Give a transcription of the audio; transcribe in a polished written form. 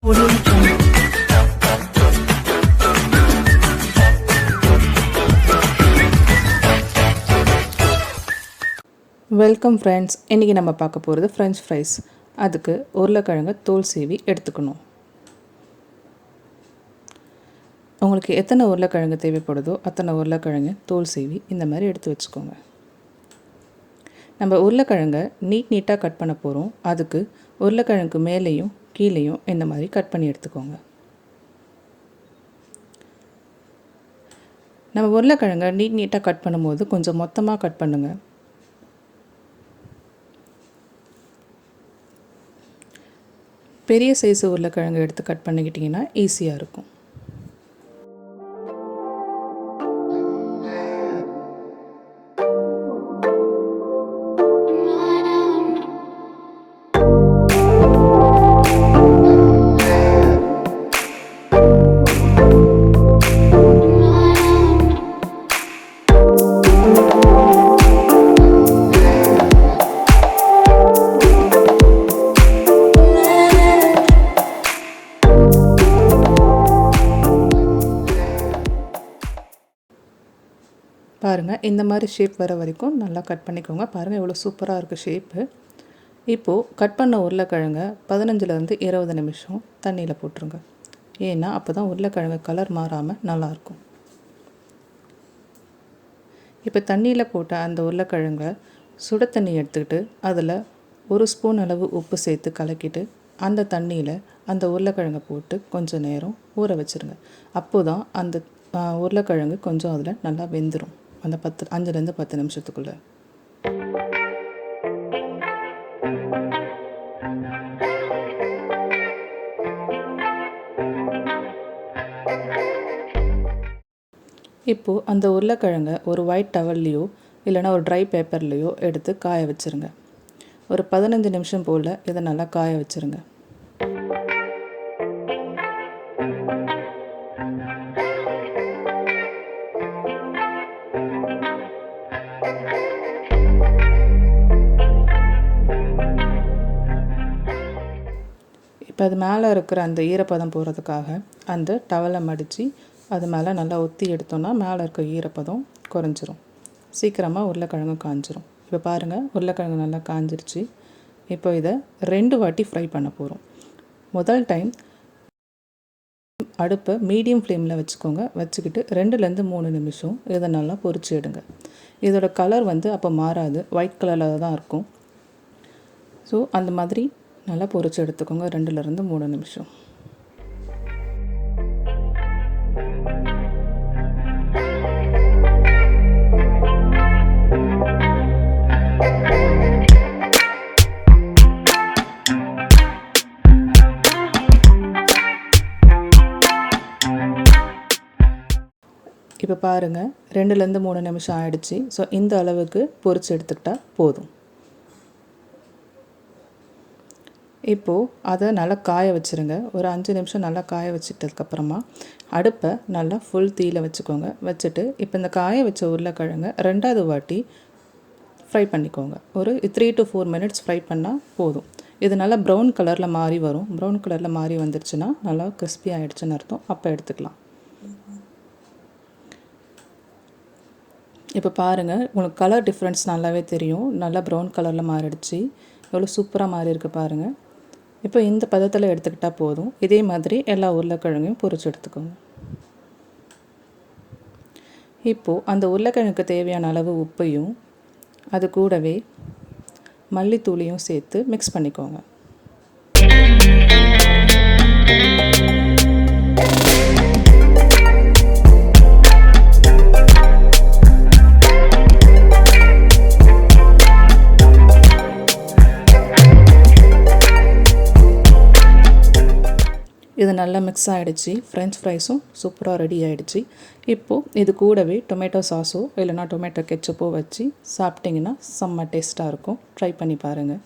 Welcome friends. இன்றைக்கி நம்ம பார்க்க போகிறது ஃப்ரெஞ்ச் ஃப்ரைஸ். அதுக்கு உருளைக்கிழங்கு தோல் சீவி எடுத்துக்கணும். உங்களுக்கு எத்தனை உருளைக்கிழங்கு தேவைப்படுதோ அத்தனை உருளைக்கிழங்கு தோல் சீவி இந்த மாதிரி எடுத்து வச்சுக்கோங்க. நம்ம உருளைக்கிழங்கை நீட்டாக கட் பண்ண போகிறோம். அதுக்கு உருளைக்கிழங்கு மேலேயும் கீழேயும் இந்த மாதிரி கட் பண்ணி எடுத்துக்கோங்க. நம்ம உருளைக்கிழங்கை நீட்டாக கட் பண்ணும்போது கொஞ்சம் மொத்தமாக கட் பண்ணுங்கள். பெரிய சைஸ் உருளைக்கிழங்கு எடுத்து கட் பண்ணிக்கிட்டிங்கன்னா ஈஸியாக இருக்கும். பாருங்கள், இந்த மாதிரி ஷேப் வர வரைக்கும் நல்லா கட் பண்ணிக்கோங்க. பாருங்கள் எவ்வளோ சூப்பராக இருக்குது ஷேப்பு. இப்போது கட் பண்ண உருளைக்கிழங்கை 15லேருந்து 20 நிமிஷம் தண்ணியில் போட்டுருங்க. ஏன்னா அப்போ தான் உருளைக்கிழங்கு கலர் மாறாமல் நல்லாயிருக்கும். இப்போ தண்ணியில் போட்ட அந்த உருளைக்கிழங்கை சுட தண்ணி எடுத்துக்கிட்டு அதில் 1 ஸ்பூன் அளவு உப்பு சேர்த்து கலக்கிட்டு அந்த தண்ணியில் அந்த உருளைக்கிழங்கை போட்டு கொஞ்சம் நேரம் ஊற வச்சுருங்க. அப்போ தான் அந்த உருளைக்கிழங்கு கொஞ்சம் அதில் நல்லா வெந்துடும். அந்த 5லேருந்து 10 நிமிஷத்துக்குள்ளே. இப்போது அந்த உருளைக்கிழங்கை ஒரு ஒயிட் டவல்லையோ இல்லைனா ஒரு ட்ரை பேப்பர்லேயோ எடுத்து காய வச்சுருங்க. ஒரு 15 நிமிஷம் போல் இதை நல்லா காய வச்சுருங்க. இப்போ அது மேலே இருக்கிற அந்த ஈரப்பதம் போகிறதுக்காக அந்த டவலை மடித்து அது மேலே நல்லா ஒத்தி எடுத்தோன்னா மேலே இருக்க ஈரப்பதம் குறைஞ்சிரும். சீக்கிரமாக உருளைக்கிழங்கு காஞ்சிரும். இப்போ பாருங்கள், உருளைக்கிழங்கு நல்லா காஞ்சிருச்சு. இப்போ இதை 2 வாட்டி ஃப்ரை பண்ண போகிறோம். முதல் டைம் அடுப்பை மீடியம் ஃப்ளேமில் வச்சுக்கோங்க. வச்சுக்கிட்டு 2லேருந்து 3 நிமிஷம் இதை நல்லா பொரிச்சு எடுங்க. இதோட கலர் அப்போ மாறாது, ஒயிட் கலரில் தான் இருக்கும். ஸோ அந்த மாதிரி நல்லா பொரிச்சு எடுத்துக்கோங்க 2லேருந்து 3 நிமிஷம். இப்போ பாருங்கள், 2லேருந்து 3 நிமிஷம் ஆயிடுச்சு. ஸோ இந்த அளவுக்கு பொரிச்சு எடுத்துக்கிட்டால் போதும். இப்போது அதை நல்லா காய வச்சுருங்க. ஒரு 5 நிமிஷம் நல்லா காய வச்சிட்டதுக்கப்புறமா அடுப்பை நல்லா ஃபுல் தீயில் வச்சுக்கோங்க. வச்சுட்டு இப்போ இந்த காய வச்ச உருளைக்கிழங்கை 2வது வாட்டி ஃப்ரை பண்ணிக்கோங்க. ஒரு 3 to 4 மினிட்ஸ் ஃப்ரை பண்ணால் போதும். இது நல்லா ப்ரௌன் கலரில் மாறி வரும். ப்ரௌன் கலரில் மாறி வந்துருச்சுன்னா நல்லா கிறிஸ்பி ஆகிடுச்சுன்னு அர்த்தம். அப்போ எடுத்துக்கலாம். இப்போ பாருங்கள், உங்களுக்கு கலர் டிஃப்ரென்ஸ் நல்லாவே தெரியும். நல்லா ப்ரௌன் கலரில் மாறிடுச்சு. எவ்வளோ சூப்பராக மாறி இருக்குது பாருங்கள். இப்போ இந்த பதத்தில் எடுத்துக்கிட்டால் போதும். இதே மாதிரி எல்லா உருளைக்கிழங்கையும் பொரிச்சு எடுத்துக்கோங்க. இப்போது அந்த உருளைக்கிழங்குக்கு தேவையான அளவு உப்பையும் அது கூடவே மல்லித்தூளையும் சேர்த்து மிக்ஸ் பண்ணிக்கோங்க. இது நல்லா மிக்ஸ் ஆகிடுச்சு. ஃப்ரெஞ்ச் ஃப்ரைஸும் சூப்பராக ரெடி ஆகிடுச்சு. இப்போது இது கூடவே டொமேட்டோ சாஸோ இல்லைனா டொமேட்டோ கெச்சப்போ வச்சு சாப்பிட்டிங்கன்னா செம்ம டேஸ்ட்டாக இருக்கும். ட்ரை பண்ணி பாருங்கள்.